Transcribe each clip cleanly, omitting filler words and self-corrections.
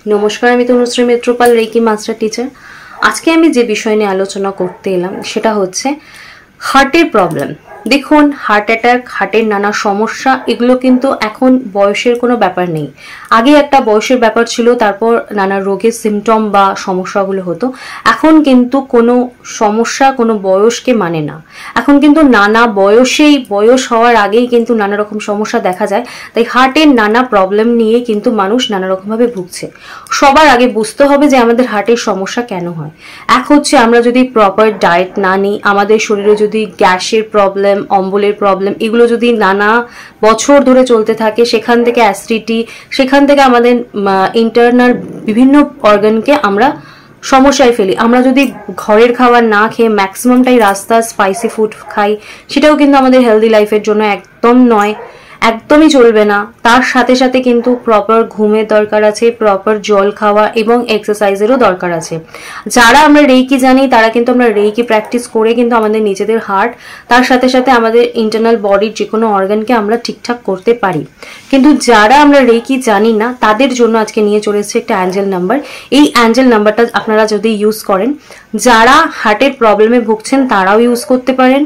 নমস্কার, আমি Tanushree Mitrapal, reiki master teacher. আজকে আমি যে বিষয় নিয়ে আলোচনা করতে এলাম সেটা হচ্ছে হার্টের প্রবলেম। দেখুন, হার্ট অ্যাটাক, হার্টের নানা সমস্যা, এগুলো কিন্তু এখন বয়সের কোনো ব্যাপার নেই। আগে একটা বয়সের ব্যাপার ছিল, তারপর নানা রোগের সিমটম বা সমস্যাগুলো হতো। এখন কিন্তু কোনো সমস্যা কোনো বয়সকে মানে না। এখন কিন্তু নানা বয়সেই, বয়স হওয়ার আগেই কিন্তু নানা রকম সমস্যা দেখা যায়। তাই হার্টের নানা প্রবলেম নিয়ে কিন্তু মানুষ নানা রকমভাবে ভুগছে। সবার আগে বুঝতে হবে যে আমাদের হার্টের সমস্যা কেন হয়। এক হচ্ছে আমরা যদি প্রপার ডায়েট না নিই, আমাদের শরীরে যদি গ্যাসের প্রবলেম, অম্বলের প্রবলেম, এগুলো যদি নানা বছর ধরে চলতে থাকে, সেখান থেকে অ্যাসিডিটি, সেখান থেকে আমাদের ইন্টারনাল বিভিন্ন অর্গানকে আমরা সমস্যায় ফেলি। আমরা যদি ঘরের খাবার না খেয়ে ম্যাক্সিমামটাই রাস্তার স্পাইসি ফুড খাই, সেটাও কিন্তু আমাদের হেলদি লাইফের জন্য একদম নয়, একদমই চলবে না। তার সাথে সাথে কিন্তু প্রপার ঘুমের দরকার আছে, প্রপার জল খাওয়া এবং এক্সারসাইজেরও দরকার আছে। যারা আমরা রেইকি জানি তারা কিন্তু আমরা রেইকি প্র্যাকটিস করে কিন্তু আমাদের নিজেদের হার্ট, তার সাথে সাথে আমাদের ইন্টারনাল বডির যে কোনো অর্গানকে আমরা ঠিকঠাক করতে পারি। কিন্তু যারা আমরা রেইকি জানি না তাদের জন্য আজকে নিয়ে চলে এসেছে একটা অ্যাঞ্জেল নাম্বার। এই অ্যাঞ্জেল নাম্বারটা আপনারা যদি ইউজ করেন, যারা হার্টের প্রবলেমে ভুগছেন তারাও ইউজ করতে পারেন।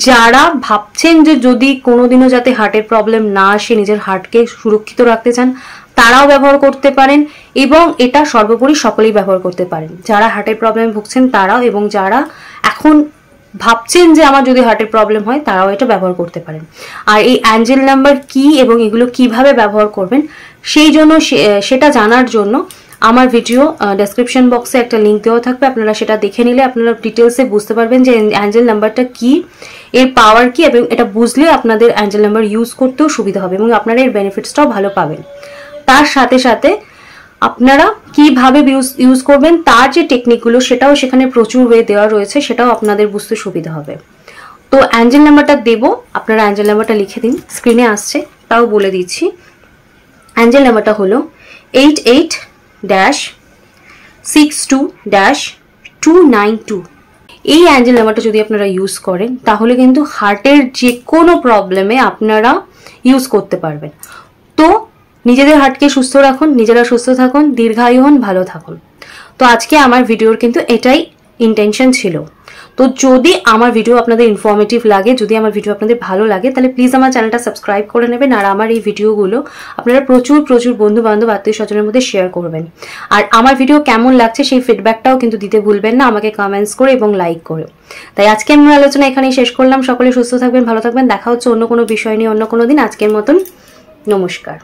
যারা ভাবছেন যে যদি কোনোদিনও যাতে হার্টের প্রবলেম না আসে, নিজের হার্টকে সুরক্ষিত রাখতে চান, তারাও ব্যবহার করতে পারেন। এবং এটা সর্বোপরি সকলেই ব্যবহার করতে পারেন, যারা হার্টের প্রবলেমে ভুগছেন তারাও, এবং যারা এখন ভাবছেন যে আমার যদি হার্টের প্রবলেম হয় তারাও এটা ব্যবহার করতে পারেন। আর এই অ্যাঞ্জেল নাম্বার কি এবং এগুলো কিভাবে ব্যবহার করবেন, সেই জন্য সেটা জানার জন্য আমার ভিডিও ডেসক্রিপশন বক্সে একটা লিঙ্ক দেওয়া থাকবে। আপনারা সেটা দেখে নিলে আপনারা ডিটেলসে বুঝতে পারবেন যে অ্যাঞ্জেল নাম্বারটা কি, এর পাওয়ার কি, এবং এটা বুঝলে আপনাদের অ্যাঞ্জেল নাম্বার ইউজ করতেও সুবিধা হবে এবং আপনারা এর বেনিফিটসটাও ভালো পাবেন। তার সাথে সাথে আপনারা কিভাবে ইউজ করবেন তার যে টেকনিকগুলো, সেটাও সেখানে প্রচুর ওয়ে দেওয়া রয়েছে, সেটাও আপনাদের বুঝতে সুবিধা হবে। তো অ্যাঞ্জেল নাম্বারটা দেবো, আপনারা অ্যাঞ্জেল নাম্বারটা লিখে দিন, স্ক্রিনে আসছে, তাও বলে দিচ্ছি। অ্যাঞ্জেল নাম্বারটা হলো 88-62-292। এই অ্যাঞ্জেল নাম্বারটা যদি আপনারা ইউজ করেন তাহলে কিন্তু হার্টের যে কোনো প্রবলেমে আপনারা ইউজ করতে পারবেন। তো নিজেদের হার্টকে সুস্থ রাখুন, নিজেরা সুস্থ থাকুন, দীর্ঘায়ু হন, ভালো থাকুন। তো আজকে আমার ভিডিওর কিন্তু এটাই ইন্টেনশন ছিল। তো যদি আমার ভিডিও আপনাদের ইনফরমেটিভ লাগে, যদি আমার ভিডিও আপনাদের ভালো লাগে, তাহলে প্লিজ আমার চ্যানেলটা সাবস্ক্রাইব করে নেবেন। আর আমার এই ভিডিওগুলো আপনারা প্রচুর প্রচুর বন্ধু বান্ধব, আত্মীয় স্বজনের মধ্যে শেয়ার করবেন। আর আমার ভিডিও কেমন লাগছে সেই ফিডব্যাকটাও কিন্তু দিতে ভুলবেন না, আমাকে কমেন্টস করে এবং লাইক করে। তাই আজকে আমার আলোচনা এখানেই শেষ করলাম। সকলে সুস্থ থাকবেন, ভালো থাকবেন। দেখা হচ্ছে অন্য কোনো বিষয় নিয়ে অন্য কোনো দিন। আজকের মতন নমস্কার।